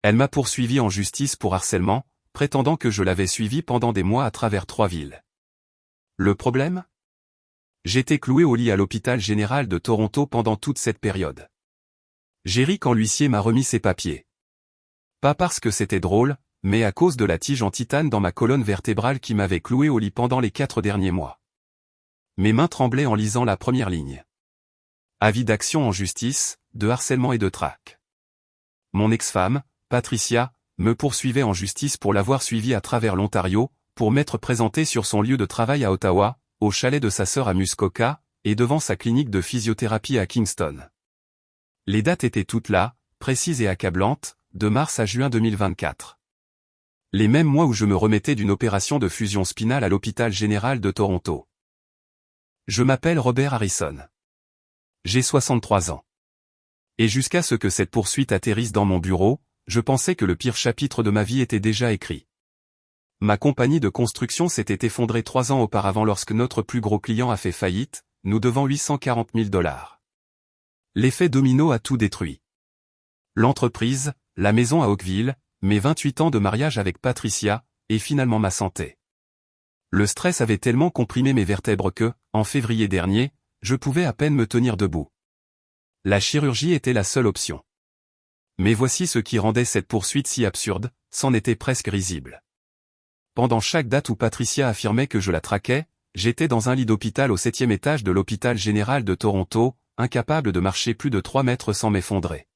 Elle m'a poursuivi en justice pour harcèlement, prétendant que je l'avais suivie pendant des mois à travers 3 villes. Le problème? J'étais cloué au lit à l'hôpital général de Toronto pendant toute cette période. J'ai ri quand l'huissier m'a remis ses papiers. Pas parce que c'était drôle, mais à cause de la tige en titane dans ma colonne vertébrale qui m'avait cloué au lit pendant les 4 derniers mois. Mes mains tremblaient en lisant la première ligne. Avis d'action en justice, de harcèlement et de traque. Mon ex-femme, Patricia, me poursuivait en justice pour l'avoir suivie à travers l'Ontario, pour m'être présentée sur son lieu de travail à Ottawa, au chalet de sa sœur à Muskoka, et devant sa clinique de physiothérapie à Kingston. Les dates étaient toutes là, précises et accablantes, de mars à juin 2024. Les mêmes mois où je me remettais d'une opération de fusion spinale à l'hôpital général de Toronto. Je m'appelle Robert Harrison. J'ai 63 ans. Et jusqu'à ce que cette poursuite atterrisse dans mon bureau, je pensais que le pire chapitre de ma vie était déjà écrit. Ma compagnie de construction s'était effondrée 3 ans auparavant lorsque notre plus gros client a fait faillite, nous devant 840 000 $. L'effet domino a tout détruit. L'entreprise, la maison à Oakville, mes 28 ans de mariage avec Patricia, et finalement ma santé. Le stress avait tellement comprimé mes vertèbres que, en février dernier, je pouvais à peine me tenir debout. La chirurgie était la seule option. Mais voici ce qui rendait cette poursuite si absurde, c'en était presque risible. Pendant chaque date où Patricia affirmait que je la traquais, j'étais dans un lit d'hôpital au 7e étage de l'hôpital général de Toronto, incapable de marcher plus de 3 mètres sans m'effondrer.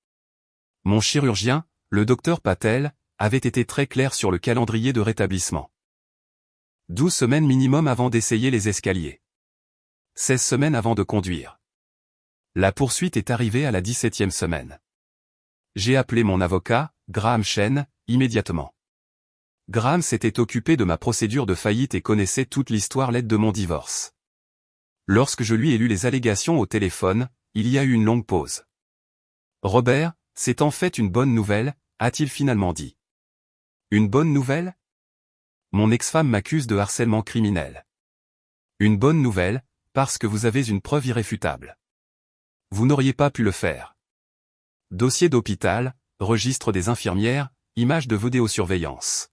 Mon chirurgien, le docteur Patel, avait été très clair sur le calendrier de rétablissement. 12 semaines minimum avant d'essayer les escaliers. 16 semaines avant de conduire. La poursuite est arrivée à la 17e semaine. J'ai appelé mon avocat, Graham Chen, immédiatement. Graham s'était occupé de ma procédure de faillite et connaissait toute l'histoire laide de mon divorce. Lorsque je lui ai lu les allégations au téléphone, il y a eu une longue pause. Robert, c'est en fait une bonne nouvelle, a-t-il finalement dit. Une bonne nouvelle? Mon ex-femme m'accuse de harcèlement criminel. Une bonne nouvelle, parce que vous avez une preuve irréfutable. Vous n'auriez pas pu le faire. Dossier d'hôpital, registre des infirmières, images de vidéosurveillance.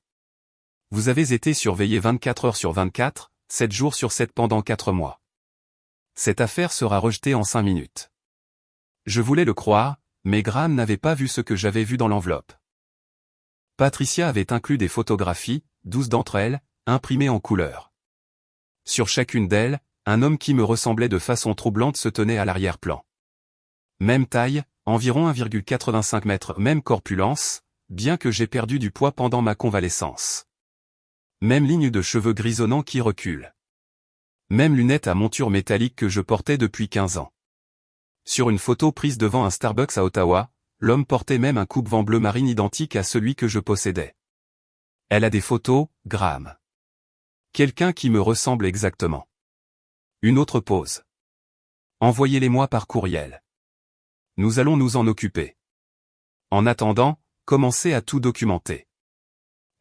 Vous avez été surveillé 24 heures sur 24, 7 jours sur 7 pendant 4 mois. Cette affaire sera rejetée en 5 minutes. Je voulais le croire, mais Graham n'avait pas vu ce que j'avais vu dans l'enveloppe. Patricia avait inclus des photographies, 12 d'entre elles, imprimées en couleur. Sur chacune d'elles, un homme qui me ressemblait de façon troublante se tenait à l'arrière-plan. Même taille, environ 1,85 m, même corpulence, bien que j'ai perdu du poids pendant ma convalescence. Même ligne de cheveux grisonnants qui recule. Même lunettes à monture métallique que je portais depuis 15 ans. Sur une photo prise devant un Starbucks à Ottawa, l'homme portait même un coupe-vent bleu marine identique à celui que je possédais. Elle a des photos, Graham. Quelqu'un qui me ressemble exactement. Une autre pause. Envoyez-les-moi par courriel. Nous allons nous en occuper. En attendant, commencez à tout documenter.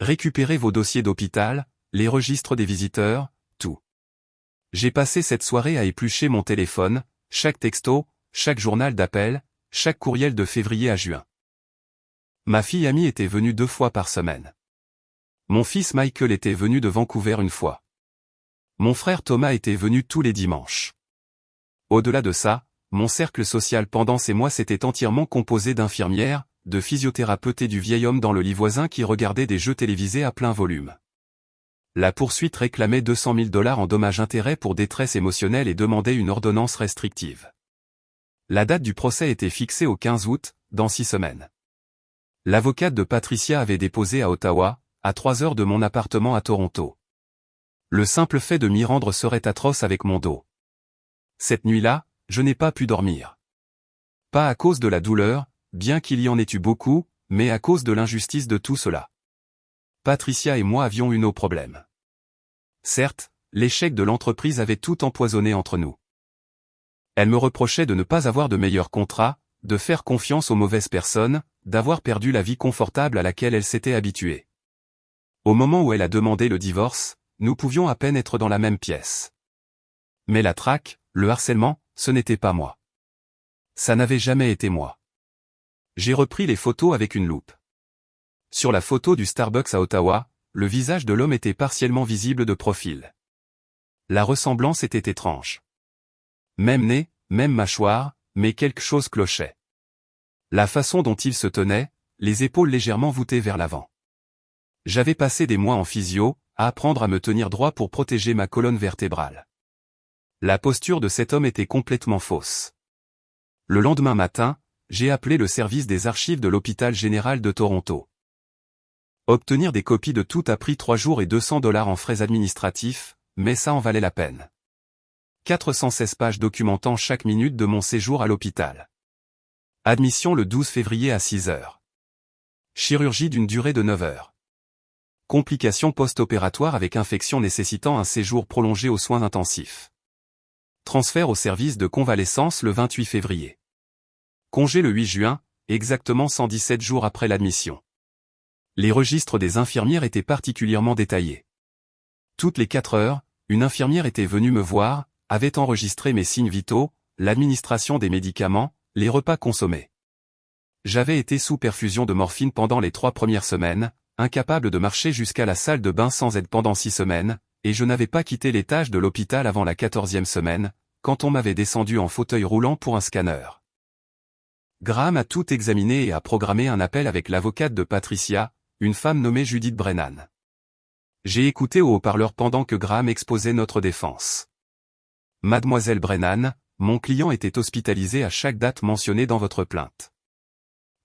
Récupérez vos dossiers d'hôpital, les registres des visiteurs, tout. J'ai passé cette soirée à éplucher mon téléphone, chaque texto, chaque journal d'appel, chaque courriel de février à juin. Ma fille amie était venue 2 fois par semaine. Mon fils Michael était venu de Vancouver une fois. Mon frère Thomas était venu tous les dimanches. Au-delà de ça, mon cercle social pendant ces mois s'était entièrement composé d'infirmières, de physiothérapeutes et du vieil homme dans le lit voisin qui regardait des jeux télévisés à plein volume. La poursuite réclamait 200 000 $ en dommages-intérêts pour détresse émotionnelle et demandait une ordonnance restrictive. La date du procès était fixée au 15 août, dans 6 semaines. L'avocate de Patricia avait déposé à Ottawa, à 3 heures de mon appartement à Toronto. Le simple fait de m'y rendre serait atroce avec mon dos. Cette nuit-là, je n'ai pas pu dormir. Pas à cause de la douleur, bien qu'il y en ait eu beaucoup, mais à cause de l'injustice de tout cela. Patricia et moi avions eu nos problèmes. Certes, l'échec de l'entreprise avait tout empoisonné entre nous. Elle me reprochait de ne pas avoir de meilleurs contrats, de faire confiance aux mauvaises personnes, d'avoir perdu la vie confortable à laquelle elle s'était habituée. Au moment où elle a demandé le divorce, nous pouvions à peine être dans la même pièce. Mais la traque, le harcèlement, ce n'était pas moi. Ça n'avait jamais été moi. J'ai repris les photos avec une loupe. Sur la photo du Starbucks à Ottawa, le visage de l'homme était partiellement visible de profil. La ressemblance était étrange. Même nez, même mâchoire, mais quelque chose clochait. La façon dont il se tenait, les épaules légèrement voûtées vers l'avant. J'avais passé des mois en physio, à apprendre à me tenir droit pour protéger ma colonne vertébrale. La posture de cet homme était complètement fausse. Le lendemain matin, j'ai appelé le service des archives de l'hôpital général de Toronto. Obtenir des copies de tout a pris 3 jours et $200 en frais administratifs, mais ça en valait la peine. 416 pages documentant chaque minute de mon séjour à l'hôpital. Admission le 12 février à 6 heures. Chirurgie d'une durée de 9 heures. Complications post-opératoires avec infection nécessitant un séjour prolongé aux soins intensifs. Transfert au service de convalescence le 28 février. Congé le 8 juin, exactement 117 jours après l'admission. Les registres des infirmières étaient particulièrement détaillés. Toutes les 4 heures, une infirmière était venue me voir, avait enregistré mes signes vitaux, l'administration des médicaments, les repas consommés. J'avais été sous perfusion de morphine pendant les 3 premières semaines, incapable de marcher jusqu'à la salle de bain sans aide pendant 6 semaines, et je n'avais pas quitté l'étage de l'hôpital avant la 14e semaine, quand on m'avait descendu en fauteuil roulant pour un scanner. Graham a tout examiné et a programmé un appel avec l'avocate de Patricia, une femme nommée Judith Brennan. J'ai écouté au haut-parleur pendant que Graham exposait notre défense. Mademoiselle Brennan, mon client était hospitalisé à chaque date mentionnée dans votre plainte.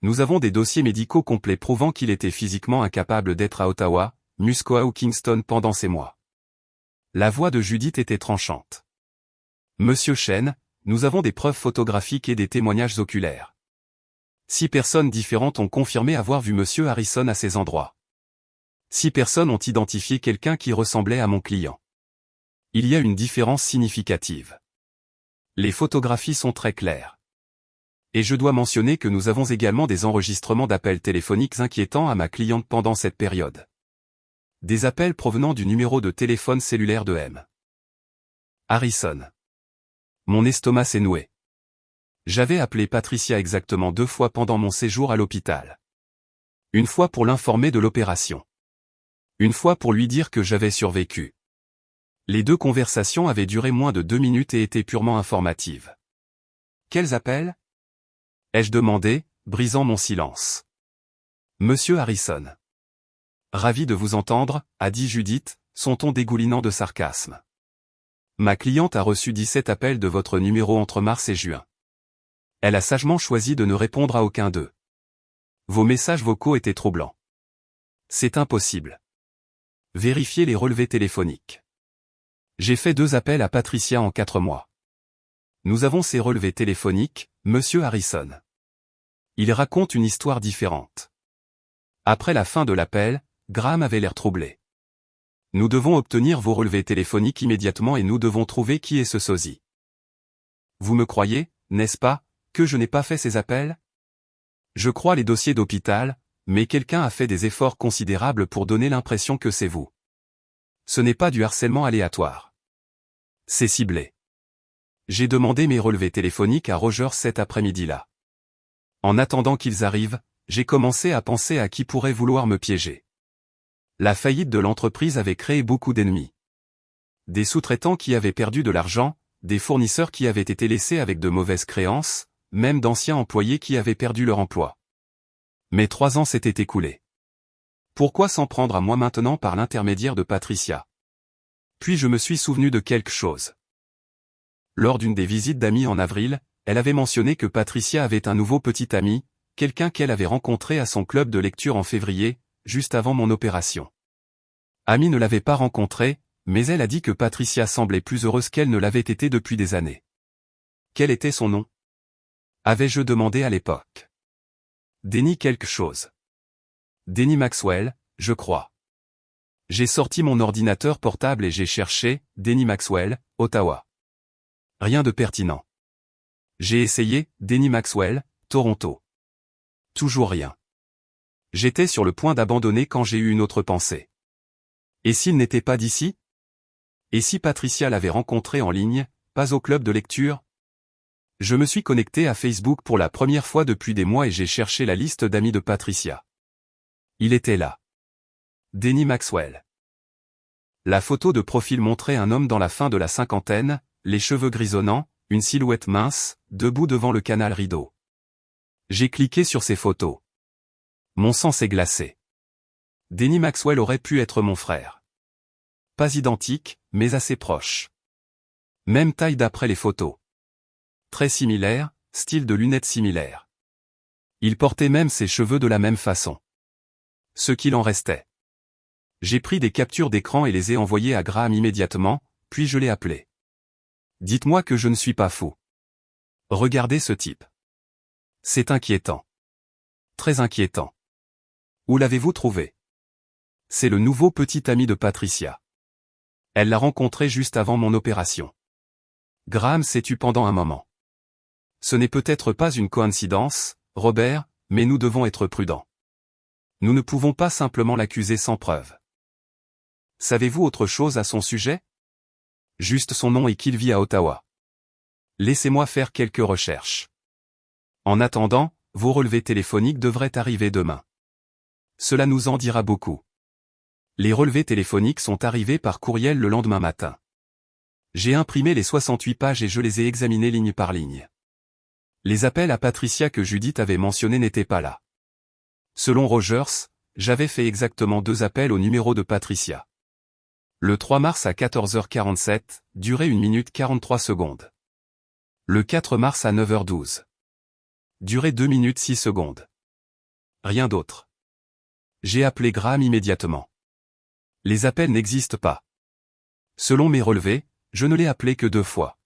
Nous avons des dossiers médicaux complets prouvant qu'il était physiquement incapable d'être à Ottawa, Muskoka ou Kingston pendant ces mois. La voix de Judith était tranchante. Monsieur Chen, nous avons des preuves photographiques et des témoignages oculaires. 6 personnes différentes ont confirmé avoir vu Monsieur Harrison à ces endroits. 6 personnes ont identifié quelqu'un qui ressemblait à mon client. Il y a une différence significative. Les photographies sont très claires. Et je dois mentionner que nous avons également des enregistrements d'appels téléphoniques inquiétants à ma cliente pendant cette période. Des appels provenant du numéro de téléphone cellulaire de M. Harrison. Mon estomac s'est noué. J'avais appelé Patricia exactement 2 fois pendant mon séjour à l'hôpital. Une fois pour l'informer de l'opération. Une fois pour lui dire que j'avais survécu. Les 2 conversations avaient duré moins de 2 minutes et étaient purement informatives. Quels appels ? Ai-je demandé, brisant mon silence. Monsieur Harrison. Ravi de vous entendre, a dit Judith, son ton dégoulinant de sarcasme. Ma cliente a reçu 17 appels de votre numéro entre mars et juin. Elle a sagement choisi de ne répondre à aucun d'eux. Vos messages vocaux étaient troublants. C'est impossible. Vérifiez les relevés téléphoniques. J'ai fait 2 appels à Patricia en 4 mois. Nous avons ces relevés téléphoniques, Monsieur Harrison. Il raconte une histoire différente. Après la fin de l'appel, Graham avait l'air troublé. Nous devons obtenir vos relevés téléphoniques immédiatement et nous devons trouver qui est ce sosie. Vous me croyez, n'est-ce pas, que je n'ai pas fait ces appels ? Je crois les dossiers d'hôpital, mais quelqu'un a fait des efforts considérables pour donner l'impression que c'est vous. Ce n'est pas du harcèlement aléatoire. C'est ciblé. J'ai demandé mes relevés téléphoniques à Roger cet après-midi-là. En attendant qu'ils arrivent, j'ai commencé à penser à qui pourrait vouloir me piéger. La faillite de l'entreprise avait créé beaucoup d'ennemis. Des sous-traitants qui avaient perdu de l'argent, des fournisseurs qui avaient été laissés avec de mauvaises créances, même d'anciens employés qui avaient perdu leur emploi. Mais 3 ans s'étaient écoulés. Pourquoi s'en prendre à moi maintenant par l'intermédiaire de Patricia ? Puis je me suis souvenu de quelque chose. Lors d'une des visites d'amis en avril, elle avait mentionné que Patricia avait un nouveau petit ami, quelqu'un qu'elle avait rencontré à son club de lecture en février, juste avant mon opération. Amy ne l'avait pas rencontré, mais elle a dit que Patricia semblait plus heureuse qu'elle ne l'avait été depuis des années. Quel était son nom ? Avais-je demandé à l'époque. Denny quelque chose. Denny Maxwell, je crois. J'ai sorti mon ordinateur portable et j'ai cherché « Denny Maxwell, Ottawa ». Rien de pertinent. J'ai essayé « Denny Maxwell, Toronto ». Toujours rien. J'étais sur le point d'abandonner quand j'ai eu une autre pensée. Et s'il n'était pas d'ici ? Et si Patricia l'avait rencontré en ligne, pas au club de lecture ? Je me suis connecté à Facebook pour la première fois depuis des mois et j'ai cherché la liste d'amis de Patricia. Il était là. Denny Maxwell. La photo de profil montrait un homme dans la fin de la cinquantaine, les cheveux grisonnants, une silhouette mince, debout devant le canal rideau. J'ai cliqué sur ces photos. Mon sang s'est glacé. Denny Maxwell aurait pu être mon frère. Pas identique, mais assez proche. Même taille d'après les photos. Très similaire, style de lunettes similaire. Il portait même ses cheveux de la même façon. Ce qu'il en restait. J'ai pris des captures d'écran et les ai envoyées à Graham immédiatement, puis je l'ai appelé. Dites-moi que je ne suis pas fou. Regardez ce type. C'est inquiétant. Très inquiétant. Où l'avez-vous trouvé? C'est le nouveau petit ami de Patricia. Elle l'a rencontré juste avant mon opération. Graham s'est tu pendant un moment. Ce n'est peut-être pas une coïncidence, Robert, mais nous devons être prudents. Nous ne pouvons pas simplement l'accuser sans preuve. Savez-vous autre chose à son sujet? Juste son nom et qu'il vit à Ottawa. Laissez-moi faire quelques recherches. En attendant, vos relevés téléphoniques devraient arriver demain. Cela nous en dira beaucoup. Les relevés téléphoniques sont arrivés par courriel le lendemain matin. J'ai imprimé les 68 pages et je les ai examinées ligne par ligne. Les appels à Patricia que Judith avait mentionnés n'étaient pas là. Selon Rogers, j'avais fait exactement 2 appels au numéro de Patricia. Le 3 mars à 14h47, durée 1 minute 43 secondes. Le 4 mars à 9h12. Durée 2 minutes 6 secondes. Rien d'autre. J'ai appelé Graham immédiatement. Les appels n'existent pas. Selon mes relevés, je ne l'ai appelé que 2 fois.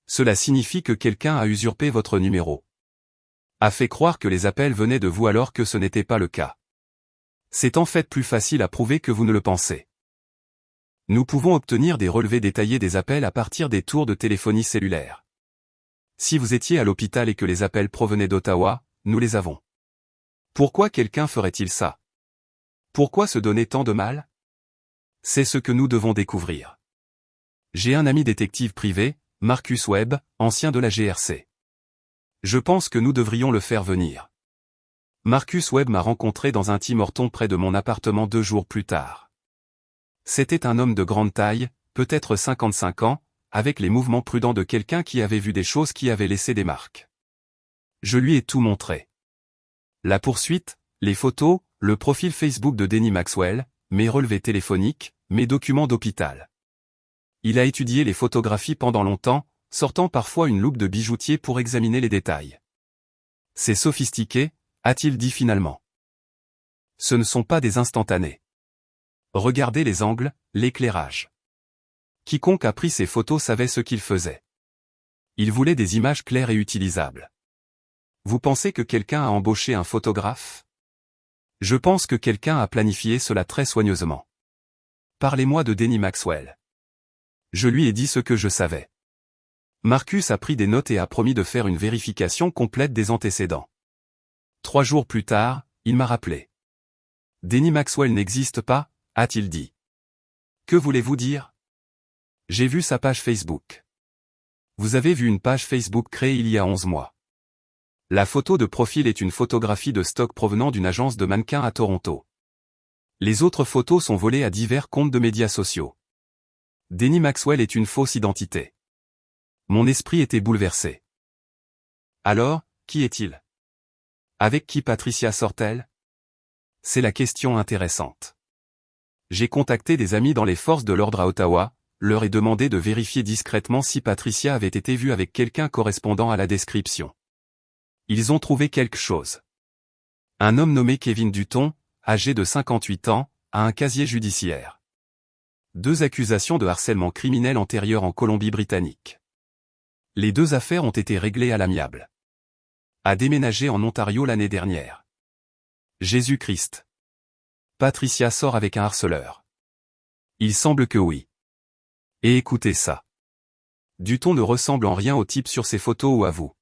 Cela signifie que quelqu'un a usurpé votre numéro. A fait croire que les appels venaient de vous alors que ce n'était pas le cas. C'est en fait plus facile à prouver que vous ne le pensez. Nous pouvons obtenir des relevés détaillés des appels à partir des tours de téléphonie cellulaire. Si vous étiez à l'hôpital et que les appels provenaient d'Ottawa, nous les avons. Pourquoi quelqu'un ferait-il ça? Pourquoi se donner tant de mal? C'est ce que nous devons découvrir. J'ai un ami détective privé, Marcus Webb, ancien de la GRC. Je pense que nous devrions le faire venir. Marcus Webb m'a rencontré dans un Tim Hortons près de mon appartement 2 jours plus tard. C'était un homme de grande taille, peut-être 55 ans, avec les mouvements prudents de quelqu'un qui avait vu des choses qui avaient laissé des marques. Je lui ai tout montré. La poursuite, les photos, le profil Facebook de Denny Maxwell, mes relevés téléphoniques, mes documents d'hôpital. Il a étudié les photographies pendant longtemps, sortant parfois une loupe de bijoutier pour examiner les détails. C'est sophistiqué, a-t-il dit finalement. Ce ne sont pas des instantanés. Regardez les angles, l'éclairage. Quiconque a pris ces photos savait ce qu'il faisait. Il voulait des images claires et utilisables. Vous pensez que quelqu'un a embauché un photographe? Je pense que quelqu'un a planifié cela très soigneusement. Parlez-moi de Denny Maxwell. Je lui ai dit ce que je savais. Marcus a pris des notes et a promis de faire une vérification complète des antécédents. 3 jours plus tard, il m'a rappelé. Denny Maxwell n'existe pas, a-t-il dit. Que voulez-vous dire? J'ai vu sa page Facebook. Vous avez vu une page Facebook créée il y a 11 mois. La photo de profil est une photographie de stock provenant d'une agence de mannequins à Toronto. Les autres photos sont volées à divers comptes de médias sociaux. Denny Maxwell est une fausse identité. Mon esprit était bouleversé. Alors, qui est-il? Avec qui Patricia sort-elle? C'est la question intéressante. J'ai contacté des amis dans les forces de l'ordre à Ottawa, leur ai demandé de vérifier discrètement si Patricia avait été vue avec quelqu'un correspondant à la description. Ils ont trouvé quelque chose. Un homme nommé Kevin Dutton, âgé de 58 ans, a un casier judiciaire. 2 accusations de harcèlement criminel antérieures en Colombie-Britannique. Les 2 affaires ont été réglées à l'amiable. A déménagé en Ontario l'année dernière. Jésus-Christ. Patricia sort avec un harceleur. Il semble que oui. Et écoutez ça. Dutton ne ressemble en rien au type sur ses photos ou à vous.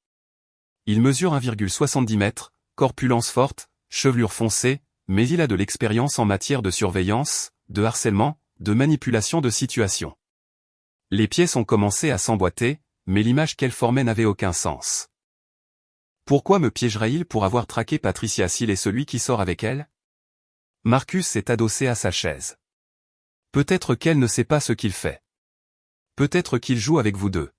Il mesure 1,70 m, corpulence forte, chevelure foncée, mais il a de l'expérience en matière de surveillance, de harcèlement, de manipulation de situation. Les pièces ont commencé à s'emboîter, mais l'image qu'elle formait n'avait aucun sens. Pourquoi me piégerait-il pour avoir traqué Patricia s'il est celui qui sort avec elle? Marcus s'est adossé à sa chaise. Peut-être qu'elle ne sait pas ce qu'il fait. Peut-être qu'il joue avec vous deux.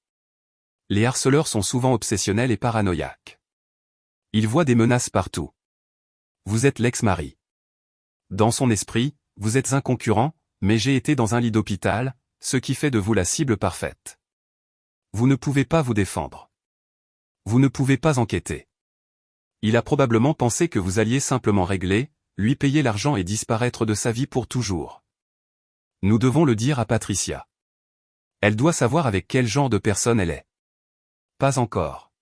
Les harceleurs sont souvent obsessionnels et paranoïaques. Ils voient des menaces partout. Vous êtes l'ex-mari. Dans son esprit, vous êtes un concurrent, mais j'ai été dans un lit d'hôpital, ce qui fait de vous la cible parfaite. Vous ne pouvez pas vous défendre. Vous ne pouvez pas enquêter. Il a probablement pensé que vous alliez simplement régler, lui payer l'argent et disparaître de sa vie pour toujours. Nous devons le dire à Patricia. Elle doit savoir avec quel genre de personne elle est. Pas encore.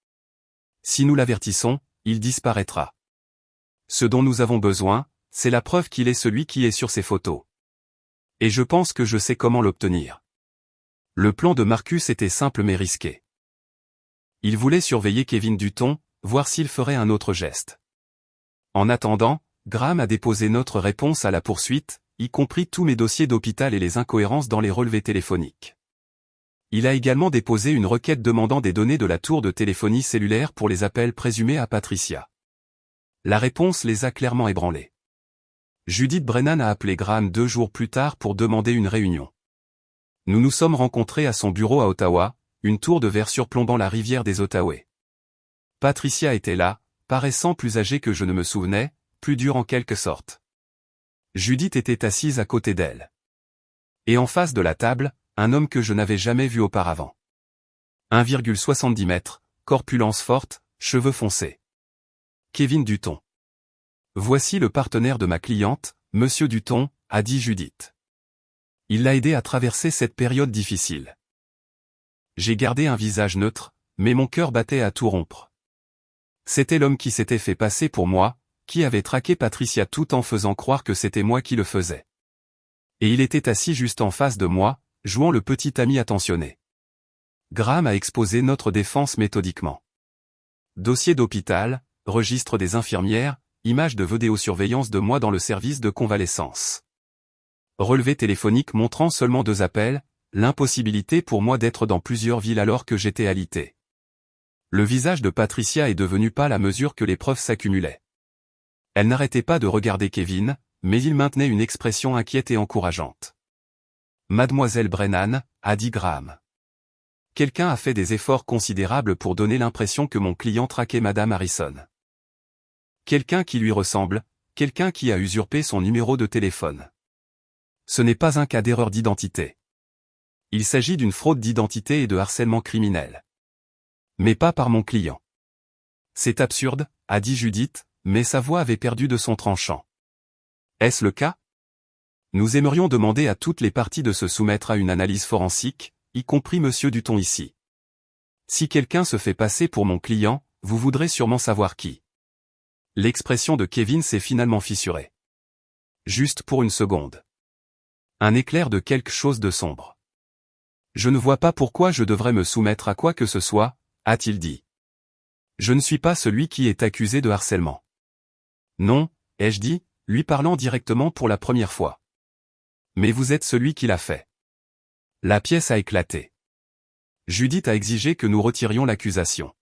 Si nous l'avertissons, il disparaîtra. Ce dont nous avons besoin, c'est la preuve qu'il est celui qui est sur ces photos. Et je pense que je sais comment l'obtenir. Le plan de Marcus était simple mais risqué. Il voulait surveiller Kevin Dutton, voir s'il ferait un autre geste. En attendant, Graham a déposé notre réponse à la poursuite, y compris tous mes dossiers d'hôpital et les incohérences dans les relevés téléphoniques. Il a également déposé une requête demandant des données de la tour de téléphonie cellulaire pour les appels présumés à Patricia. La réponse les a clairement ébranlés. Judith Brennan a appelé Graham 2 jours plus tard pour demander une réunion. Nous nous sommes rencontrés à son bureau à Ottawa, une tour de verre surplombant la rivière des Outaouais. Patricia était là, paraissant plus âgée que je ne me souvenais, plus dure en quelque sorte. Judith était assise à côté d'elle. Et en face de la table, un homme que je n'avais jamais vu auparavant. 1,70 m, corpulence forte, cheveux foncés. Kevin Dutton. Voici le partenaire de ma cliente, Monsieur Dutton, a dit Judith. Il l'a aidé à traverser cette période difficile. J'ai gardé un visage neutre, mais mon cœur battait à tout rompre. C'était l'homme qui s'était fait passer pour moi, qui avait traqué Patricia tout en faisant croire que c'était moi qui le faisais. Et il était assis juste en face de moi, jouant le petit ami attentionné. Graham a exposé notre défense méthodiquement. Dossier d'hôpital, registre des infirmières, images de vidéosurveillance de moi dans le service de convalescence. Relevé téléphonique montrant seulement 2 appels, l'impossibilité pour moi d'être dans plusieurs villes alors que j'étais alité. Le visage de Patricia est devenu pâle à mesure que les preuves s'accumulaient. Elle n'arrêtait pas de regarder Kevin, mais il maintenait une expression inquiète et encourageante. Mademoiselle Brennan, a dit Graham. Quelqu'un a fait des efforts considérables pour donner l'impression que mon client traquait Madame Harrison. Quelqu'un qui lui ressemble, quelqu'un qui a usurpé son numéro de téléphone. Ce n'est pas un cas d'erreur d'identité. Il s'agit d'une fraude d'identité et de harcèlement criminel. Mais pas par mon client. C'est absurde, a dit Judith, mais sa voix avait perdu de son tranchant. Est-ce le cas? Nous aimerions demander à toutes les parties de se soumettre à une analyse forensique, y compris Monsieur Dutton ici. Si quelqu'un se fait passer pour mon client, vous voudrez sûrement savoir qui. L'expression de Kevin s'est finalement fissurée. Juste pour une seconde. Un éclair de quelque chose de sombre. Je ne vois pas pourquoi je devrais me soumettre à quoi que ce soit, a-t-il dit. Je ne suis pas celui qui est accusé de harcèlement. Non, ai-je dit, lui parlant directement pour la première fois. Mais vous êtes celui qui l'a fait. La pièce a éclaté. Judith a exigé que nous retirions l'accusation.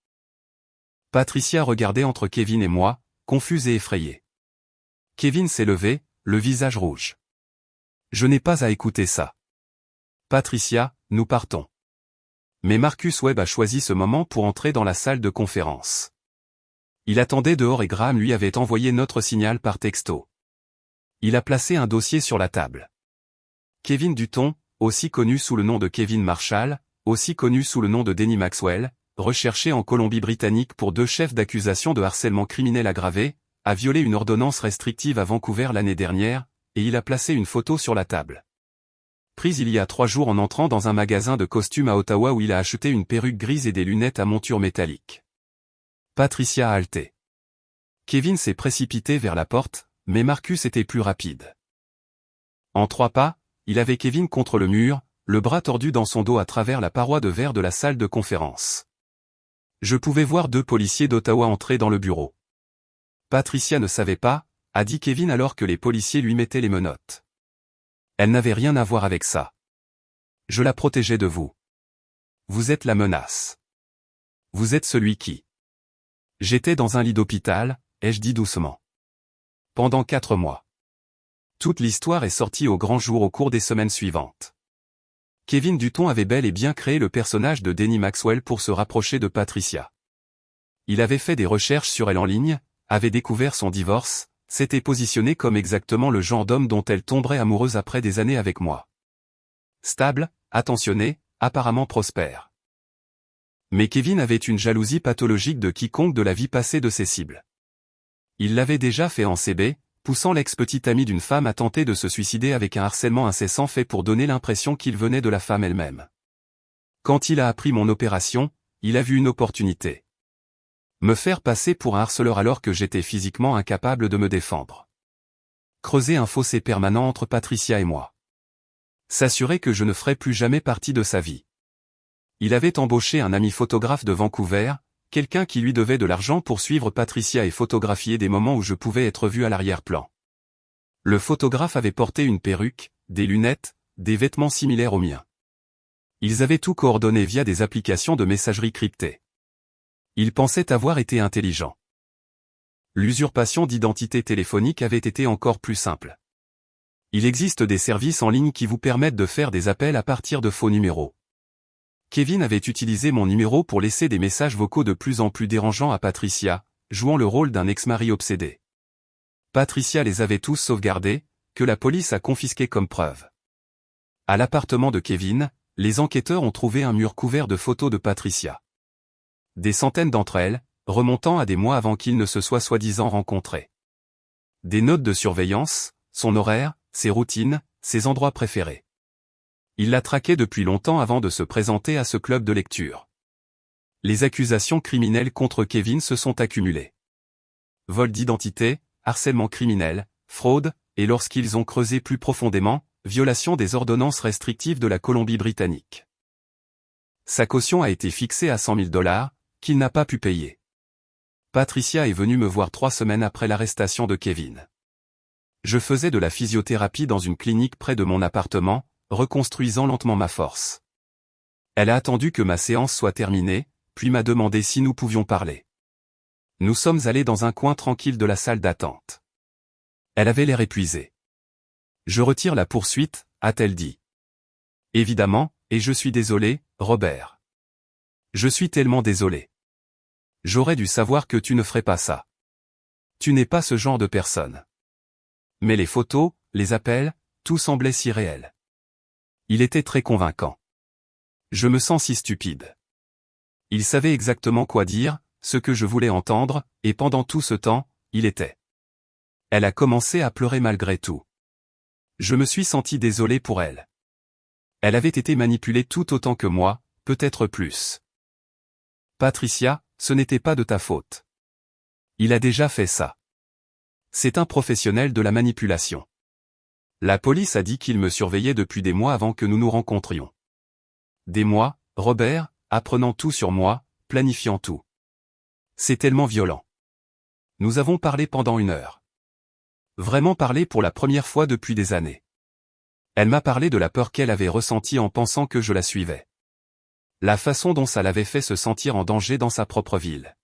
Patricia regardait entre Kevin et moi, confuse et effrayée. Kevin s'est levé, le visage rouge. Je n'ai pas à écouter ça. Patricia, nous partons. Mais Marcus Webb a choisi ce moment pour entrer dans la salle de conférence. Il attendait dehors et Graham lui avait envoyé notre signal par texto. Il a placé un dossier sur la table. Kevin Dutton, aussi connu sous le nom de Kevin Marshall, aussi connu sous le nom de Denny Maxwell, recherché en Colombie-Britannique pour 2 chefs d'accusation de harcèlement criminel aggravé, a violé une ordonnance restrictive à Vancouver l'année dernière, et il a placé une photo sur la table. Prise il y a 3 jours en entrant dans un magasin de costumes à Ottawa où il a acheté une perruque grise et des lunettes à monture métallique. Patricia a halté. Kevin s'est précipité vers la porte, mais Marcus était plus rapide. En 3 pas, il avait Kevin contre le mur, le bras tordu dans son dos à travers la paroi de verre de la salle de conférence. Je pouvais voir 2 policiers d'Ottawa entrer dans le bureau. Patricia ne savait pas, a dit Kevin alors que les policiers lui mettaient les menottes. Elle n'avait rien à voir avec ça. Je la protégeais de vous. Vous êtes la menace. Vous êtes celui qui. J'étais dans un lit d'hôpital, ai-je dit doucement. Pendant 4 mois. Toute l'histoire est sortie au grand jour au cours des semaines suivantes. Kevin Dutton avait bel et bien créé le personnage de Denny Maxwell pour se rapprocher de Patricia. Il avait fait des recherches sur elle en ligne, avait découvert son divorce, s'était positionné comme exactement le genre d'homme dont elle tomberait amoureuse après des années avec moi. Stable, attentionné, apparemment prospère. Mais Kevin avait une jalousie pathologique de quiconque de la vie passée de ses cibles. Il l'avait déjà fait en CB, poussant l'ex-petite amie d'une femme à tenter de se suicider avec un harcèlement incessant fait pour donner l'impression qu'il venait de la femme elle-même. Quand il a appris mon opération, il a vu une opportunité. Me faire passer pour un harceleur alors que j'étais physiquement incapable de me défendre. Creuser un fossé permanent entre Patricia et moi. S'assurer que je ne ferais plus jamais partie de sa vie. Il avait embauché un ami photographe de Vancouver, quelqu'un qui lui devait de l'argent pour suivre Patricia et photographier des moments où je pouvais être vu à l'arrière-plan. Le photographe avait porté une perruque, des lunettes, des vêtements similaires aux miens. Ils avaient tout coordonné via des applications de messagerie cryptée. Ils pensaient avoir été intelligents. L'usurpation d'identité téléphonique avait été encore plus simple. Il existe des services en ligne qui vous permettent de faire des appels à partir de faux numéros. Kevin avait utilisé mon numéro pour laisser des messages vocaux de plus en plus dérangeants à Patricia, jouant le rôle d'un ex-mari obsédé. Patricia les avait tous sauvegardés, que la police a confisqués comme preuve. À l'appartement de Kevin, les enquêteurs ont trouvé un mur couvert de photos de Patricia. Des centaines d'entre elles, remontant à des mois avant qu'ils ne se soient soi-disant rencontrés. Des notes de surveillance, son horaire, ses routines, ses endroits préférés. Il la traquait depuis longtemps avant de se présenter à ce club de lecture. Les accusations criminelles contre Kevin se sont accumulées. Vol d'identité, harcèlement criminel, fraude, et lorsqu'ils ont creusé plus profondément, violation des ordonnances restrictives de la Colombie-Britannique. Sa caution a été fixée à $100 000, qu'il n'a pas pu payer. Patricia est venue me voir 3 semaines après l'arrestation de Kevin. Je faisais de la physiothérapie dans une clinique près de mon appartement, reconstruisant lentement ma force. Elle a attendu que ma séance soit terminée, puis m'a demandé si nous pouvions parler. Nous sommes allés dans un coin tranquille de la salle d'attente. Elle avait l'air épuisée. Je retire la poursuite, a-t-elle dit. Évidemment, et je suis désolé, Robert. Je suis tellement désolé. J'aurais dû savoir que tu ne ferais pas ça. Tu n'es pas ce genre de personne. Mais les photos, les appels, tout semblait si réel. Il était très convaincant. Je me sens si stupide. Il savait exactement quoi dire, ce que je voulais entendre, et pendant tout ce temps, il était. Elle a commencé à pleurer malgré tout. Je me suis senti désolé pour elle. Elle avait été manipulée tout autant que moi, peut-être plus. Patricia, ce n'était pas de ta faute. Il a déjà fait ça. C'est un professionnel de la manipulation. La police a dit qu'il me surveillait depuis des mois avant que nous nous rencontrions. Des mois, Robert, apprenant tout sur moi, planifiant tout. C'est tellement violent. Nous avons parlé pendant 1 heure. Vraiment parlé pour la première fois depuis des années. Elle m'a parlé de la peur qu'elle avait ressentie en pensant que je la suivais. La façon dont ça l'avait fait se sentir en danger dans sa propre ville.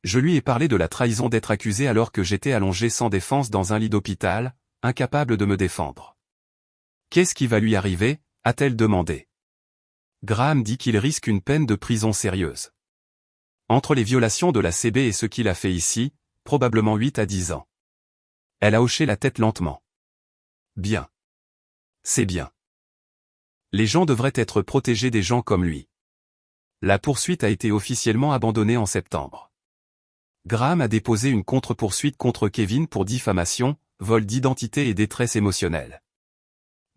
Je lui ai parlé de la trahison d'être accusé alors que j'étais allongé sans défense dans un lit d'hôpital, incapable de me défendre. Qu'est-ce qui va lui arriver, a-t-elle demandé. Graham dit qu'il risque une peine de prison sérieuse. Entre les violations de la CB et ce qu'il a fait ici, probablement 8 à 10 ans. Elle a hoché la tête lentement. Bien. C'est bien. Les gens devraient être protégés des gens comme lui. La poursuite a été officiellement abandonnée en septembre. Graham a déposé une contre-poursuite contre Kevin pour diffamation, vol d'identité et détresse émotionnelle.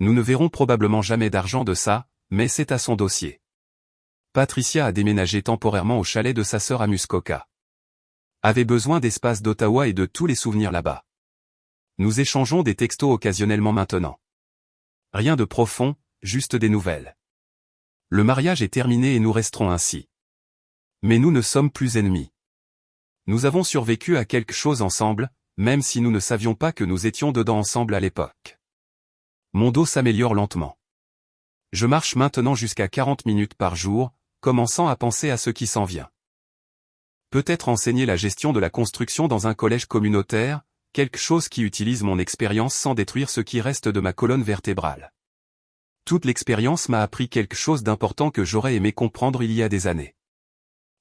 Nous ne verrons probablement jamais d'argent de ça, mais c'est à son dossier. Patricia a déménagé temporairement au chalet de sa sœur à Muskoka. Avait besoin d'espace d'Ottawa et de tous les souvenirs là-bas. Nous échangeons des textos occasionnellement maintenant. Rien de profond, juste des nouvelles. Le mariage est terminé et nous resterons ainsi. Mais nous ne sommes plus ennemis. Nous avons survécu à quelque chose ensemble, même si nous ne savions pas que nous étions dedans ensemble à l'époque. Mon dos s'améliore lentement. Je marche maintenant jusqu'à 40 minutes par jour, commençant à penser à ce qui s'en vient. Peut-être enseigner la gestion de la construction dans un collège communautaire, quelque chose qui utilise mon expérience sans détruire ce qui reste de ma colonne vertébrale. Toute l'expérience m'a appris quelque chose d'important que j'aurais aimé comprendre il y a des années.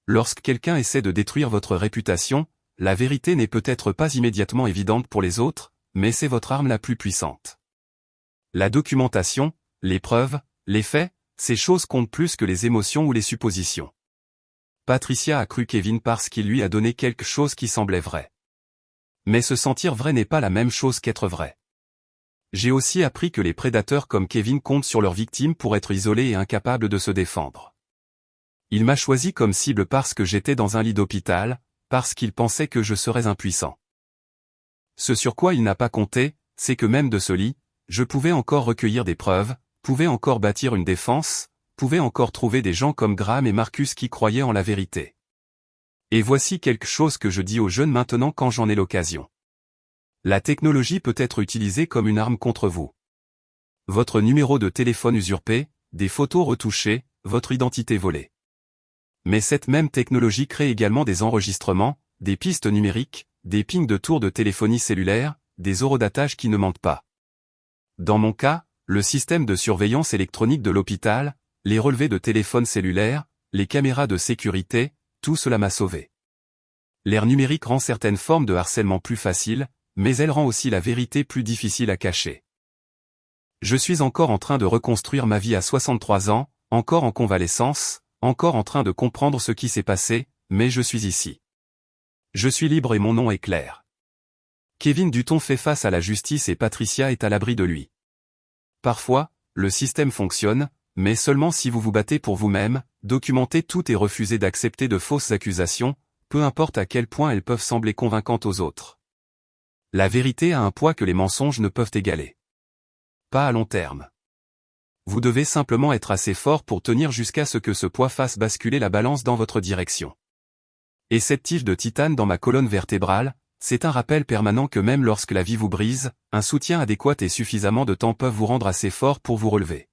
Lorsque quelqu'un essaie de détruire votre réputation, la vérité n'est peut-être pas immédiatement évidente pour les autres, mais c'est votre arme la plus puissante. La documentation, les preuves, les faits, ces choses comptent plus que les émotions ou les suppositions. Patricia a cru Kevin parce qu'il lui a donné quelque chose qui semblait vrai. Mais se sentir vrai n'est pas la même chose qu'être vrai. J'ai aussi appris que les prédateurs comme Kevin comptent sur leurs victimes pour être isolés et incapables de se défendre. Il m'a choisi comme cible parce que j'étais dans un lit d'hôpital, parce qu'il pensait que je serais impuissant. Ce sur quoi il n'a pas compté, c'est que même de ce lit, je pouvais encore recueillir des preuves, pouvais encore bâtir une défense, pouvais encore trouver des gens comme Graham et Marcus qui croyaient en la vérité. Et voici quelque chose que je dis aux jeunes maintenant quand j'en ai l'occasion. La technologie peut être utilisée comme une arme contre vous. Votre numéro de téléphone usurpé, des photos retouchées, votre identité volée. Mais cette même technologie crée également des enregistrements, des pistes numériques, des pings de tours de téléphonie cellulaire, des horodatages qui ne mentent pas. Dans mon cas, le système de surveillance électronique de l'hôpital, les relevés de téléphone cellulaire, les caméras de sécurité, tout cela m'a sauvé. L'ère numérique rend certaines formes de harcèlement plus faciles, mais elle rend aussi la vérité plus difficile à cacher. Je suis encore en train de reconstruire ma vie à 63 ans, encore en convalescence, encore en train de comprendre ce qui s'est passé, mais je suis ici. Je suis libre et mon nom est clair. Kevin Dutton fait face à la justice et Patricia est à l'abri de lui. Parfois, le système fonctionne, mais seulement si vous vous battez pour vous-même, documentez tout et refusez d'accepter de fausses accusations, peu importe à quel point elles peuvent sembler convaincantes aux autres. La vérité a un poids que les mensonges ne peuvent égaler. Pas à long terme. Vous devez simplement être assez fort pour tenir jusqu'à ce que ce poids fasse basculer la balance dans votre direction. Et cette tige de titane dans ma colonne vertébrale, c'est un rappel permanent que même lorsque la vie vous brise, un soutien adéquat et suffisamment de temps peuvent vous rendre assez fort pour vous relever.